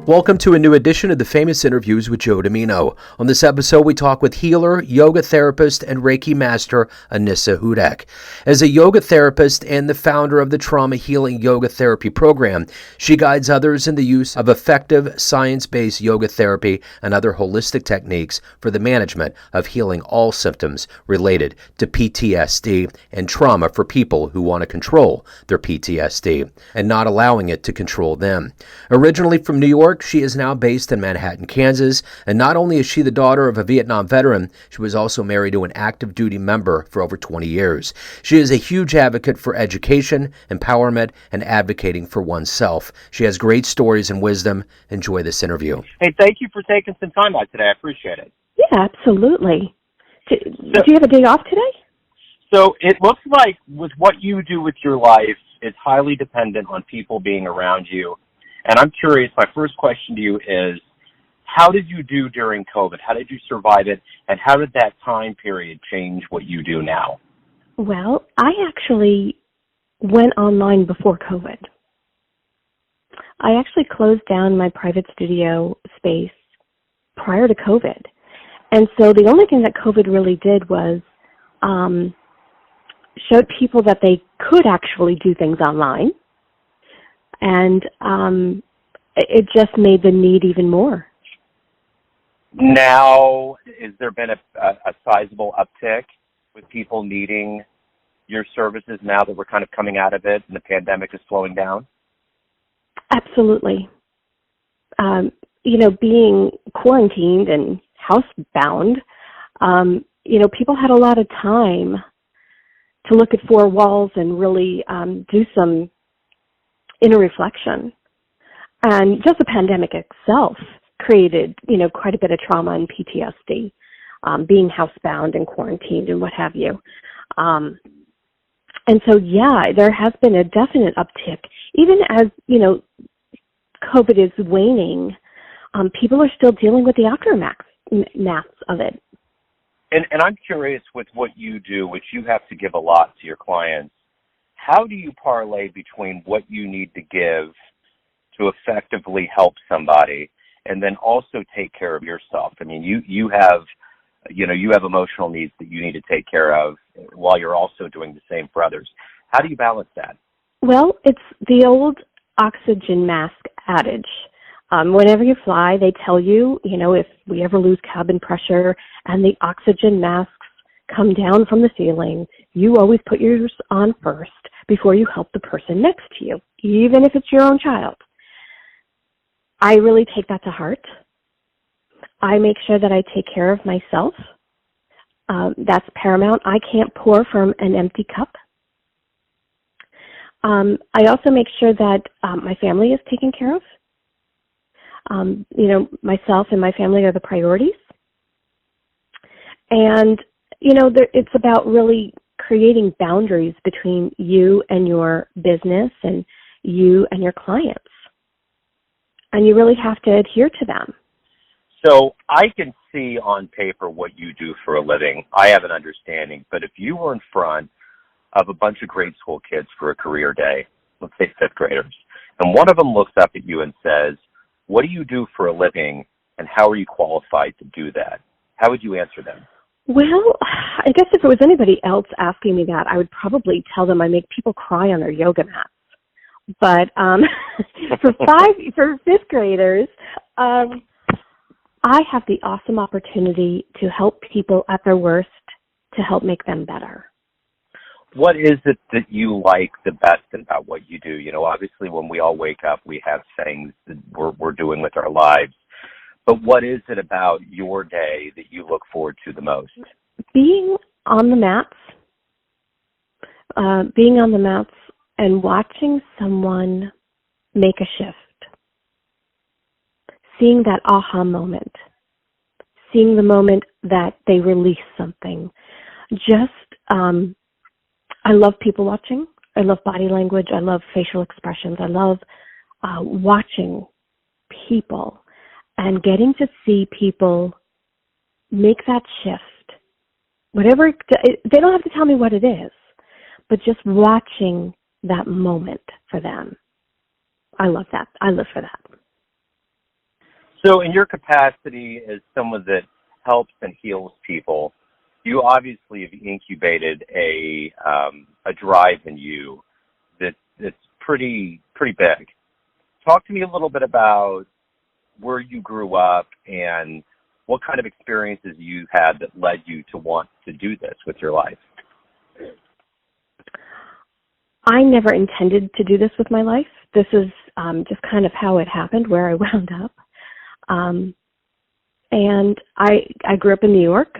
Welcome to a new edition of the Famous Interviews with Joe Dimino. On this episode, we talk with healer, yoga therapist, and Reiki master Anissa Hudak. As a yoga therapist and the founder of the Trauma Healing Yoga Therapy Program, she guides others in the use of effective, science-based yoga therapy and other holistic techniques for the management of healing all symptoms related to PTSD and trauma for people who want to control their PTSD and not allowing it to control them. Originally from New York, she is now based in Manhattan, Kansas, and not only is she the daughter of a Vietnam veteran, she was also married to an active duty member for over 20 years. She is a huge advocate for education, empowerment, and advocating for oneself. She has great stories and wisdom. Enjoy this interview. Hey, thank you for taking some time out today. I appreciate it. Yeah, absolutely. Do you have a day off today? So it looks like with what you do with your life, it's highly dependent on people being around you. And I'm curious, my first question to you is, how did you do during COVID? How did you survive it? And how did that time period change what you do now? Well, I actually went online before COVID. I actually closed down my private studio space prior to COVID. And so the only thing that COVID really did was showed people that they could actually do things online. And it just made the need even more. Now, has there been a sizable uptick with people needing your services now that we're kind of coming out of it and the pandemic is slowing down? Absolutely. Being quarantined and housebound, people had a lot of time to look at four walls and really do some inner reflection. And just the pandemic itself created, quite a bit of trauma and PTSD, being housebound and quarantined and what have you. And so, there has been a definite uptick. Even as, COVID is waning, people are still dealing with the aftermaths of it. And I'm curious with what you do, which you have to give a lot to your clients, how do you parlay between what you need to give to effectively help somebody and then also take care of yourself? I mean, you have emotional needs that you need to take care of while you're also doing the same for others. How do you balance that? Well, it's the old oxygen mask adage. Whenever you fly, they tell you, if we ever lose cabin pressure and the oxygen masks come down from the ceiling, you always put yours on first before you help the person next to you, even if it's your own child. I really take that to heart. I make sure that I take care of myself. That's paramount. I can't pour from an empty cup. I also make sure that my family is taken care of. Myself and my family are the priorities. And, it's about really creating boundaries between you and your business and you and your clients. And you really have to adhere to them. So I can see on paper what you do for a living. I have an understanding. But if you were in front of a bunch of grade school kids for a career day, let's say fifth graders, and one of them looks up at you and says, "What do you do for a living and how are you qualified to do that?" How would you answer them? Well, I guess if it was anybody else asking me that, I would probably tell them I make people cry on their yoga mats. But for fifth graders, I have the awesome opportunity to help people at their worst to help make them better. What is it that you like the best about what you do? Obviously when we all wake up, we have things that we're doing with our lives. But what is it about your day that you look forward to the most? Being on the mats and watching someone make a shift. Seeing that aha moment. Seeing the moment that they release something. I love people watching. I love body language. I love facial expressions. I love watching people and getting to see people make that shift. Whatever, they don't have to tell me what it is, but just watching that moment for them. I love that. I live for that. So in your capacity as someone that helps and heals people, you obviously have incubated a drive in you that's pretty big. Talk to me a little bit about where you grew up and what kind of experiences you had that led you to want to do this with your life. I never intended to do this with my life. This is just kind of how it happened, where I wound up. And I grew up in New York.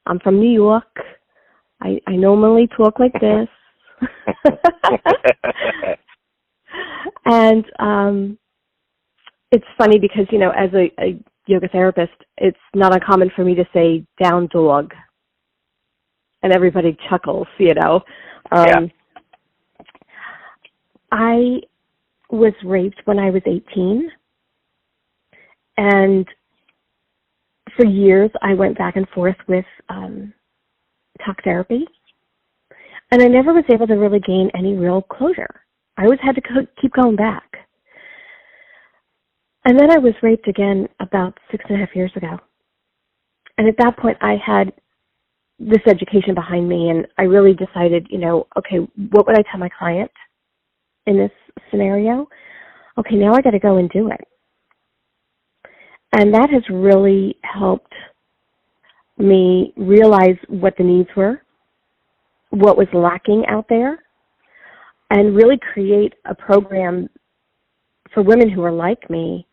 I'm from New York. I normally talk like this. And it's funny because, as a yoga therapist, it's not uncommon for me to say down dog. And everybody chuckles, Yeah. I was raped when I was 18. And for years, I went back and forth with talk therapy. And I never was able to really gain any real closure. I always had to keep going back. And then I was raped again about 6.5 years ago. And at that point, I had this education behind me, and I really decided, okay, what would I tell my client in this scenario? Okay, now I got to go and do it. And that has really helped me realize what the needs were, what was lacking out there, and really create a program for women who are like me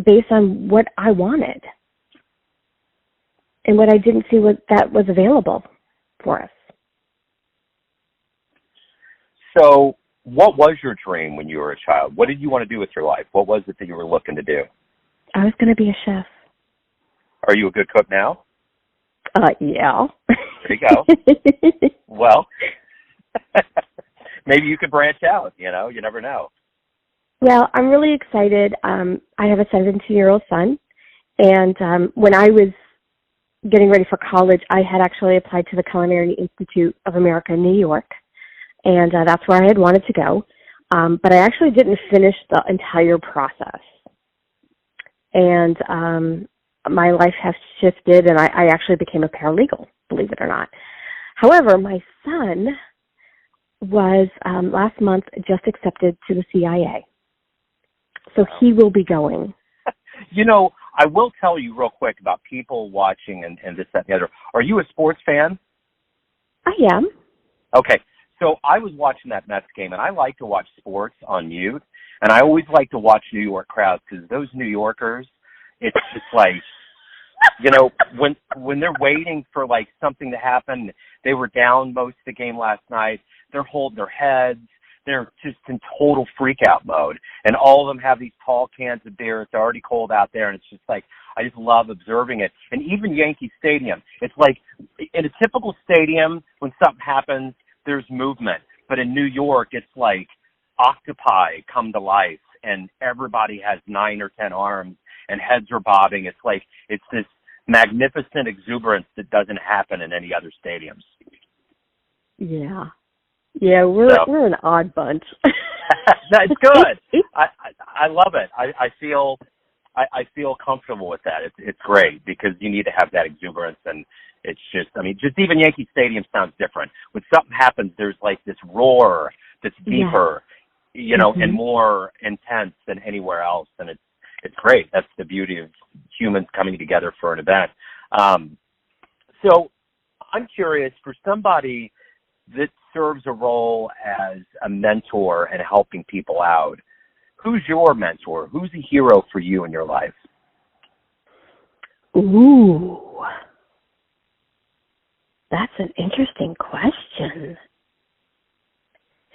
based on what I wanted and what I didn't see that was available for us. So what was your dream when you were a child? What did you want to do with your life? What was it that you were looking to do? I was going to be a chef. Are you a good cook now? Yeah. There you go. Well, maybe you could branch out, you never know. Well, I'm really excited. I have a 17-year-old son, and when I was getting ready for college, I had actually applied to the Culinary Institute of America in New York, and that's where I had wanted to go. But I actually didn't finish the entire process. And my life has shifted, and I actually became a paralegal, believe it or not. However, my son was last month just accepted to the CIA. So he will be going. I will tell you real quick about people watching and this, that, and the other. Are you a sports fan? I am. Okay. So I was watching that Mets game, and I like to watch sports on mute, and I always like to watch New York crowds because those New Yorkers, it's just like, when they're waiting for like something to happen, they were down most of the game last night, they're holding their heads, they're just in total freak out mode, and all of them have these tall cans of beer. It's already cold out there, and it's just like, I just love observing it. And even Yankee Stadium, it's like in a typical stadium, when something happens, there's movement. But in New York, it's like octopi come to life, and everybody has 9 or 10 arms, and heads are bobbing. It's like, it's this magnificent exuberance that doesn't happen in any other stadiums. Yeah. Yeah, we're an odd bunch. That's good. I love it. I feel comfortable with that. It's great because you need to have that exuberance, and it's just even Yankee Stadium sounds different. When something happens, there's like this roar that's deeper, and more intense than anywhere else, and it's great. That's the beauty of humans coming together for an event. So I'm curious, for somebody that serves a role as a mentor and helping people out, who's your mentor? Who's a hero for you in your life? Ooh, that's an interesting question.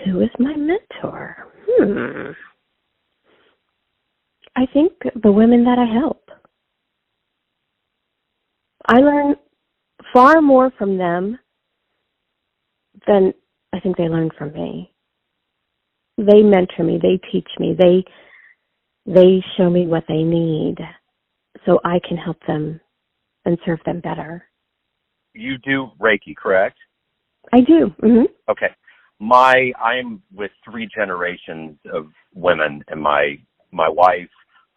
Who is my mentor? I think the women that I help. I learn far more from them than I think they learn from me. They mentor me. They teach me. They show me what they need so I can help them and serve them better. You do Reiki, correct? I do. Mm-hmm. Okay. I'm with 3 generations of women, and my wife,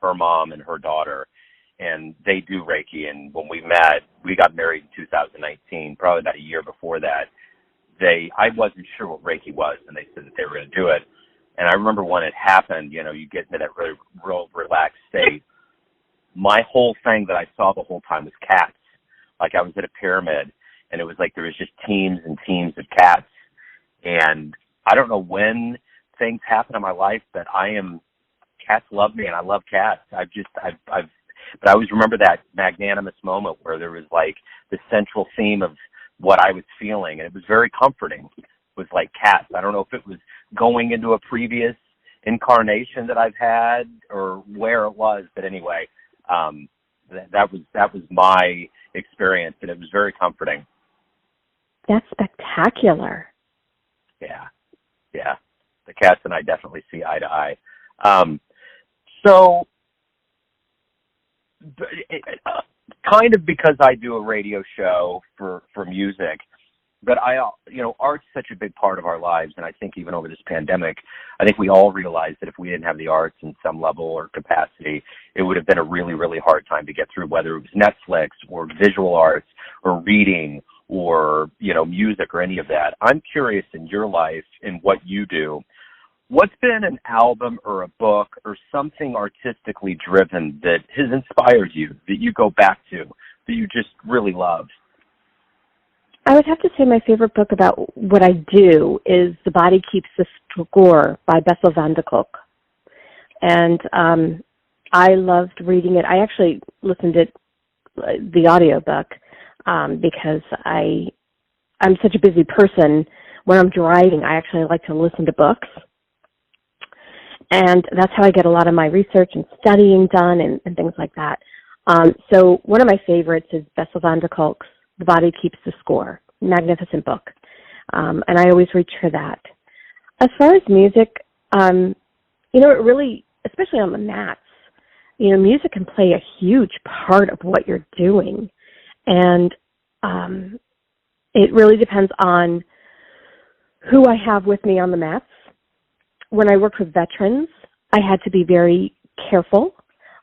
her mom and her daughter, and they do Reiki. And when we met, we got married in 2019, probably about a year before that. I wasn't sure what Reiki was, and they said that they were going to do it. And I remember when it happened, you get into that really real relaxed state. My whole thing that I saw the whole time was cats. Like I was at a pyramid, and it was like there was just teams and teams of cats. And I don't know when things happen in my life, but cats love me, and I love cats. But I always remember that magnanimous moment where there was like the central theme of what I was feeling, and it was very comforting. It was like cats. I don't know if it was going into a previous incarnation that I've had or where it was, but anyway, that was my experience, and it was very comforting. That's spectacular. Yeah. The cats and I definitely see eye to eye. So, kind of because I do a radio show for music, but art's such a big part of our lives, and I think even over this pandemic, I think we all realized that if we didn't have the arts in some level or capacity, it would have been a really, really hard time to get through, whether it was Netflix or visual arts or reading or, music or any of that. I'm curious in your life and what you do, what's been an album or a book or something artistically driven that has inspired you, that you go back to, that you just really love? I would have to say my favorite book about what I do is The Body Keeps the Score by Bessel van der Kolk. And I loved reading it. I actually listened to the audiobook because I'm such a busy person. When I'm driving, I actually like to listen to books. And that's how I get a lot of my research and studying done and things like that. So one of my favorites is Bessel van der Kolk's The Body Keeps the Score. Magnificent book. And I always reach for that. As far as music, it really, especially on the mats, music can play a huge part of what you're doing. And it really depends on who I have with me on the mats. When I worked with veterans, I had to be very careful.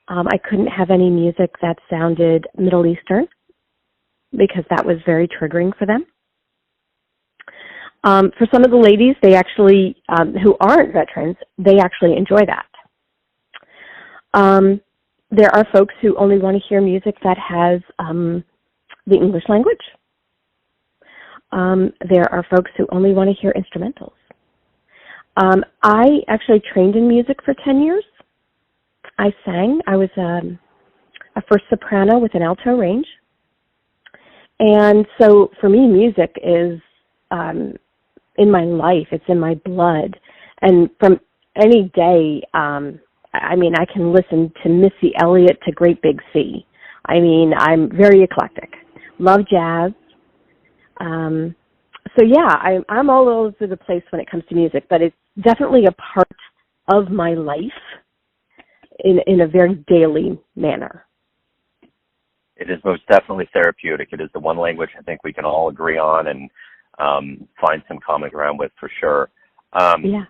I couldn't have any music that sounded Middle Eastern because that was very triggering for them. For some of the ladies, they actually, who aren't veterans, they actually enjoy that. There are folks who only want to hear music that has the English language. There are folks who only want to hear instrumentals. I actually trained in music for 10 years. I sang. I was a first soprano with an alto range. And so for me, music is in my life. It's in my blood. And from any day, I can listen to Missy Elliott to Great Big Sea. I'm very eclectic. Love jazz. So yeah, I'm all over the place when it comes to music, but it's definitely a part of my life in a very daily manner. It is most definitely therapeutic. It is the one language I think we can all agree on and find some common ground with for sure. Yeah.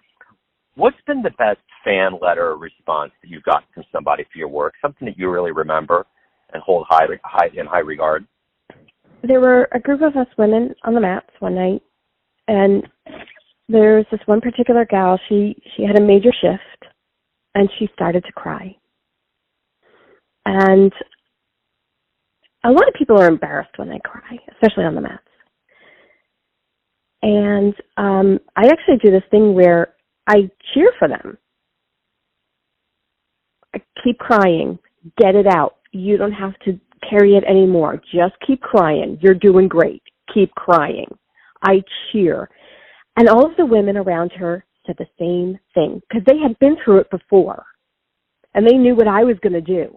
What's been the best fan letter response that you've gotten from somebody for your work? Something that you really remember and hold in high regard? There were a group of us women on the mats one night, and there's this one particular gal. She had a major shift, and she started to cry. And a lot of people are embarrassed when they cry, especially on the mats. And I actually do this thing where I cheer for them. I keep crying. Get it out. You don't have to carry it anymore. Just keep crying. You're doing great. Keep crying. I cheer. And all of the women around her said the same thing because they had been through it before and they knew what I was going to do.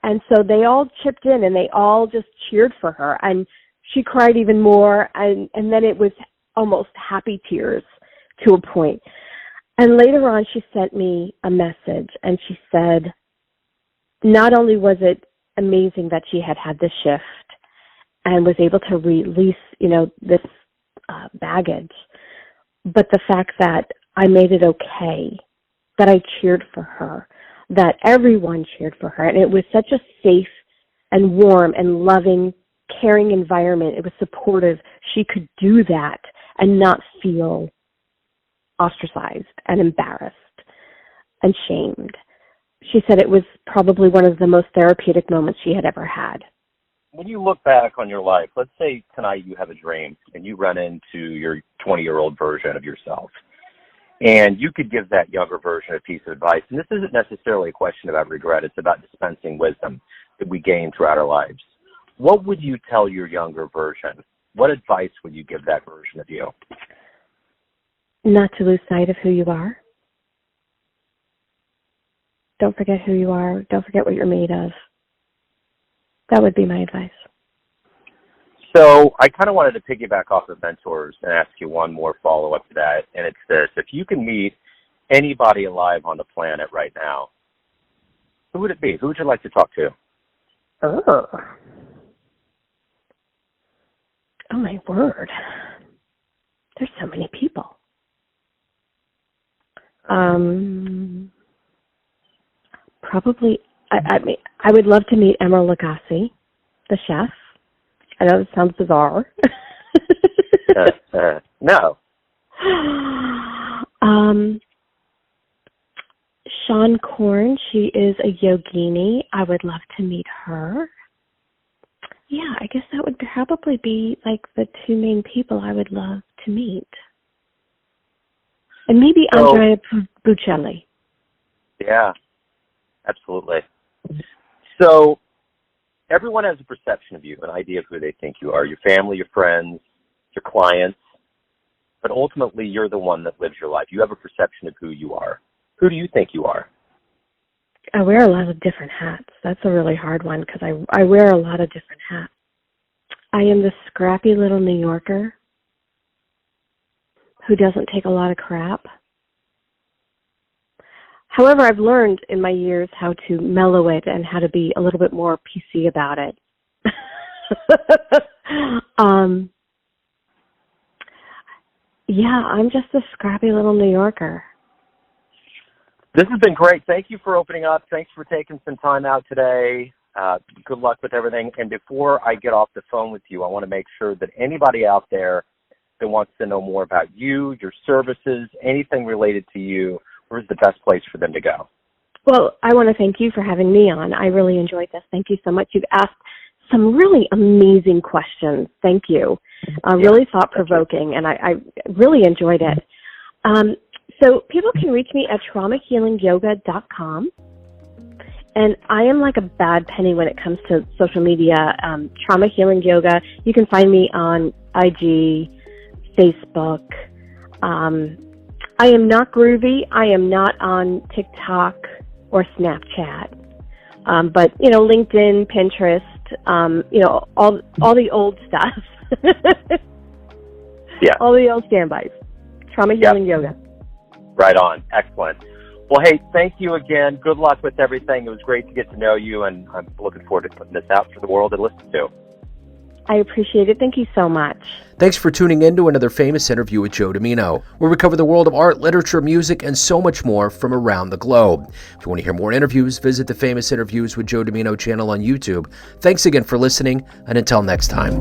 And so they all chipped in and they all just cheered for her. And she cried even more. And then it was almost happy tears to a point. And later on, she sent me a message and she said, not only was it amazing that she had this shift and was able to release, this baggage, but the fact that I made it okay, that I cheered for her, that everyone cheered for her. And it was such a safe and warm and loving, caring environment. It was supportive. She could do that and not feel ostracized and embarrassed and shamed. She said it was probably one of the most therapeutic moments she had ever had. When you look back on your life, let's say tonight you have a dream and you run into your 20-year-old version of yourself, and you could give that younger version a piece of advice. And this isn't necessarily a question about regret. It's about dispensing wisdom that we gain throughout our lives. What would you tell your younger version? What advice would you give that version of you? Not to lose sight of who you are. Don't forget who you are. Don't forget what you're made of. That would be my advice. So I kind of wanted to piggyback off of mentors and ask you one more follow-up to that, and it's this. If you can meet anybody alive on the planet right now, who would it be? Who would you like to talk to? Oh my word. There's so many people. Probably, I would love to meet Emeril Lagasse, the chef. I know it sounds bizarre. No. Sean Korn, she is a yogini. I would love to meet her. Yeah, I guess that would probably be like the two main people I would love to meet. And maybe Andrea Bocelli. Yeah, absolutely. So everyone has a perception of you, an idea of who they think you are, your family, your friends, your clients, but ultimately you're the one that lives your life. You have a perception of who you are. Who do you think you are? I wear a lot of different hats. That's a really hard one because I wear a lot of different hats. I am the scrappy little New Yorker who doesn't take a lot of crap. However, I've learned in my years how to mellow it and how to be a little bit more PC about it. Yeah, I'm just a scrappy little New Yorker. This has been great. Thank you for opening up. Thanks for taking some time out today. Good luck with everything. And before I get off the phone with you, I want to make sure that anybody out there that wants to know more about you, your services, anything related to you, where's the best place for them to go? Well, I want to thank you for having me on. I really enjoyed this. Thank you so much. You've asked some really amazing questions. Thank you. Really thought-provoking, and I really enjoyed it. So people can reach me at traumahealingyoga.com. And I am like a bad penny when it comes to social media. Trauma Healing Yoga. You can find me on IG, Facebook. I am not groovy. I am not on TikTok or Snapchat. But, you know, LinkedIn, Pinterest, you know, all the old stuff. Yeah. All the old standbys. Trauma Healing Yoga. Right on. Excellent. Well, hey, thank you again. Good luck with everything. It was great to get to know you, and I'm looking forward to putting this out for the world to listen to. I appreciate it. Thank you so much. Thanks for tuning in to another famous interview with Joe Dimino, where we cover the world of art, literature, music, and so much more from around the globe. If you want to hear more interviews, visit the Famous Interviews with Joe Dimino channel on YouTube. Thanks again for listening, and until next time.